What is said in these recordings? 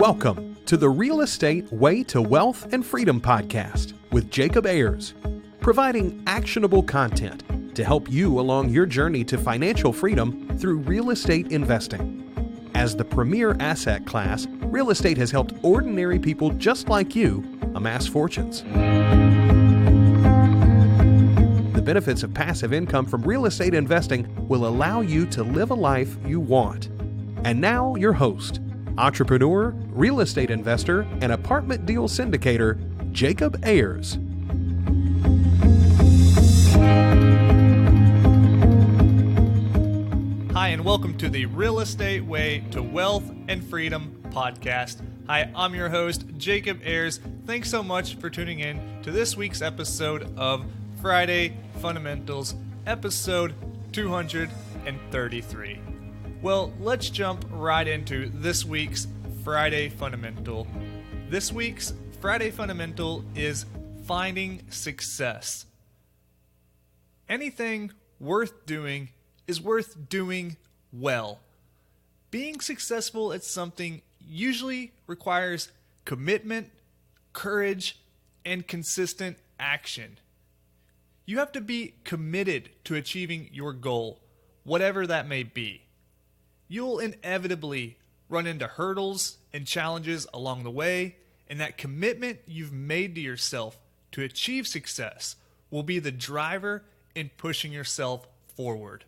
Welcome to the Real Estate Way to Wealth and Freedom podcast with Jacob Ayers, providing actionable content to help you along your journey to financial freedom through real estate investing. As the premier asset class, real estate has helped ordinary people just like you amass fortunes. The benefits of passive income from real estate investing will allow you to live a life you want. And now your host, entrepreneur, real estate investor, and apartment deal syndicator, Jacob Ayers. Hi, and welcome to the Real Estate Way to Wealth and Freedom podcast. Hi, I'm your host, Jacob Ayers. Thanks so much for tuning in to this week's episode of Friday Fundamentals, episode 233. Well, let's jump right into this week's Friday Fundamental. This week's Friday Fundamental is finding success. Anything worth doing is worth doing well. Being successful at something usually requires commitment, courage, and consistent action. You have to be committed to achieving your goal, whatever that may be. You'll inevitably run into hurdles and challenges along the way, and that commitment you've made to yourself to achieve success will be the driver in pushing yourself forward.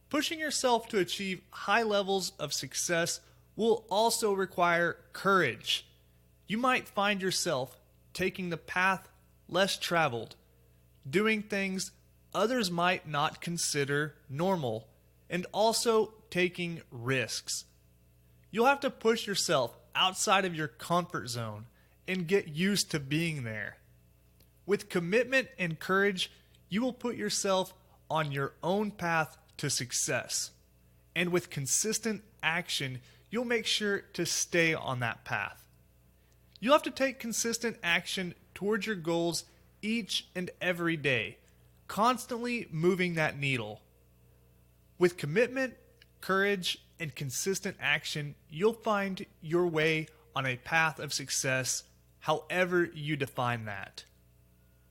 Pushing yourself to achieve high levels of success will also require courage. You might find yourself taking the path less traveled, doing things others might not consider normal, and also taking risks. You'll have to push yourself outside of your comfort zone and get used to being there. With commitment and courage, you will put yourself on your own path to success. And with consistent action, you'll make sure to stay on that path. You'll have to take consistent action towards your goals each and every day, constantly moving that needle. With commitment, courage, and consistent action, you'll find your way on a path of success, however you define that.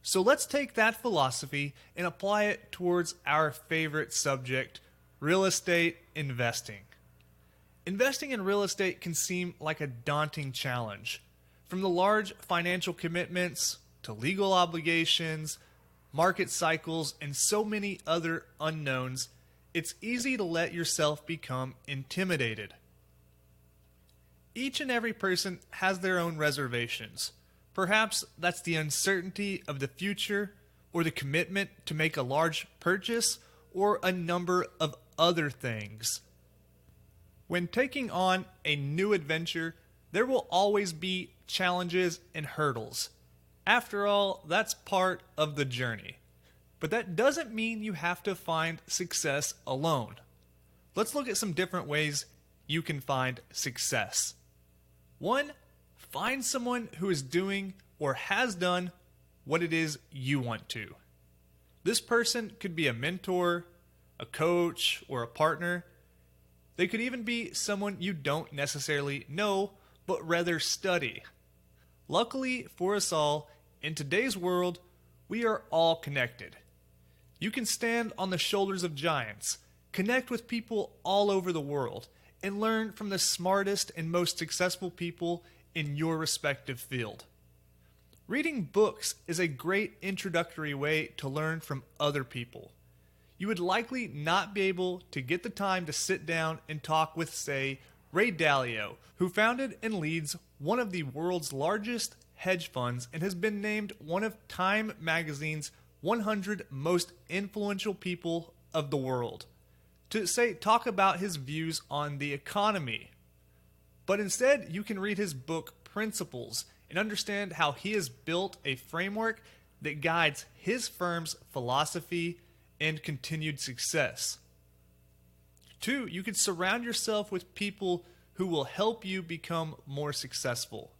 So let's take that philosophy and apply it towards our favorite subject, real estate investing. Investing in real estate can seem like a daunting challenge. From the large financial commitments to legal obligations, market cycles, and so many other unknowns, it's easy to let yourself become intimidated. Each and every person has their own reservations. Perhaps that's the uncertainty of the future, or the commitment to make a large purchase, or a number of other things. When taking on a new adventure, there will always be challenges and hurdles. After all, that's part of the journey. But that doesn't mean you have to find success alone. Let's look at some different ways you can find success. 1, find someone who is doing or has done what it is you want to. This person could be a mentor, a coach, or a partner. They could even be someone you don't necessarily know, but rather study. Luckily for us all, in today's world, we are all connected. You can stand on the shoulders of giants, connect with people all over the world, and learn from the smartest and most successful people in your respective field. Reading books is a great introductory way to learn from other people. You would likely not be able to get the time to sit down and talk with, say, Ray Dalio, who founded and leads one of the world's largest hedge funds and has been named one of Time magazine's 100 most influential people of the world, to talk about his views on the economy. But instead, you can read his book Principles and understand how he has built a framework that guides his firm's philosophy and continued success. 2, you can surround yourself with people who will help you become more successful.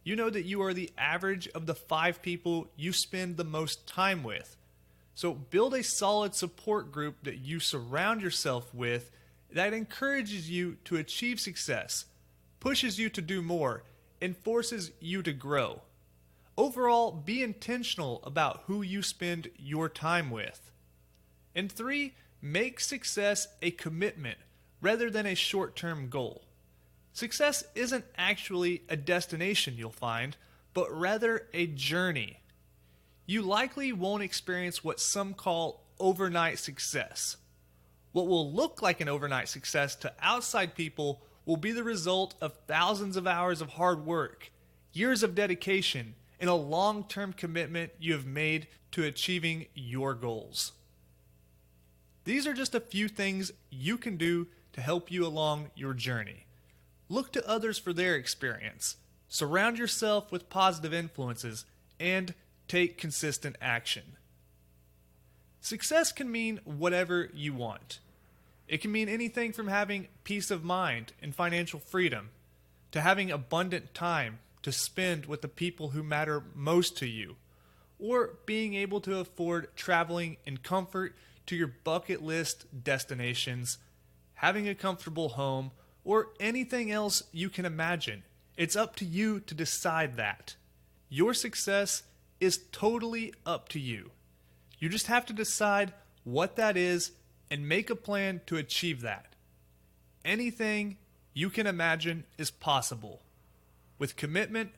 You know that you are the average of the 5 people you spend the most time with. So build a solid support group that you surround yourself with that encourages you to achieve success, pushes you to do more, and forces you to grow. Overall, be intentional about who you spend your time with. And 3, make success a commitment rather than a short-term goal. Success isn't actually a destination you'll find, but rather a journey. You likely won't experience what some call overnight success. What will look like an overnight success to outside people will be the result of thousands of hours of hard work, years of dedication, and a long-term commitment you have made to achieving your goals. These are just a few things you can do to help you along your journey. Look to others for their experience. Surround yourself with positive influences and take consistent action. Success can mean whatever you want. It can mean anything from having peace of mind and financial freedom to having abundant time to spend with the people who matter most to you, or being able to afford traveling in comfort to your bucket list destinations, having a comfortable home, or anything else you can imagine. It's up to you to decide that. Your success is totally up to you. You just have to decide what that is and make a plan to achieve that. Anything you can imagine is possible. With commitment,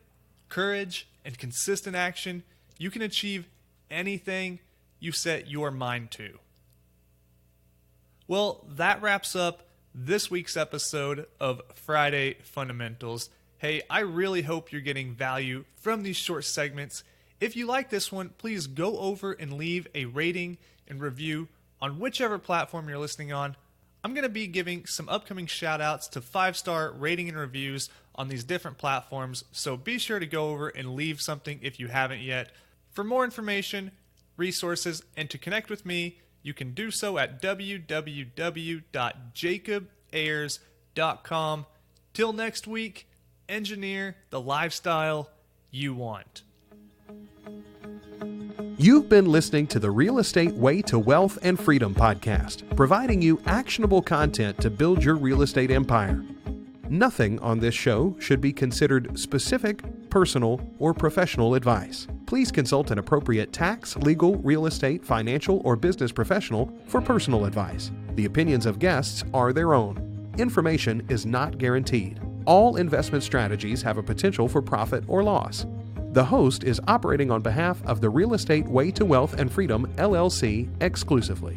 courage, and consistent action, you can achieve anything you set your mind to. Well, that wraps up this week's episode of Friday Fundamentals. Hey, I really hope you're getting value from these short segments. If you like this one, please go over and leave a rating and review on whichever platform you're listening on. I'm going to be giving some upcoming shout outs to 5-star rating and reviews on these different platforms, so be sure to go over and leave something if you haven't yet. For more information, resources, and to connect with me, you can do so at www.jacobayers.com. Till next week, engineer the lifestyle you want. You've been listening to the Real Estate Way to Wealth and Freedom podcast, providing you actionable content to build your real estate empire. Nothing on this show should be considered specific, personal, or professional advice. Please consult an appropriate tax, legal, real estate, financial, or business professional for personal advice. The opinions of guests are their own. Information is not guaranteed. All investment strategies have a potential for profit or loss. The host is operating on behalf of the Real Estate Way to Wealth and Freedom, LLC, exclusively.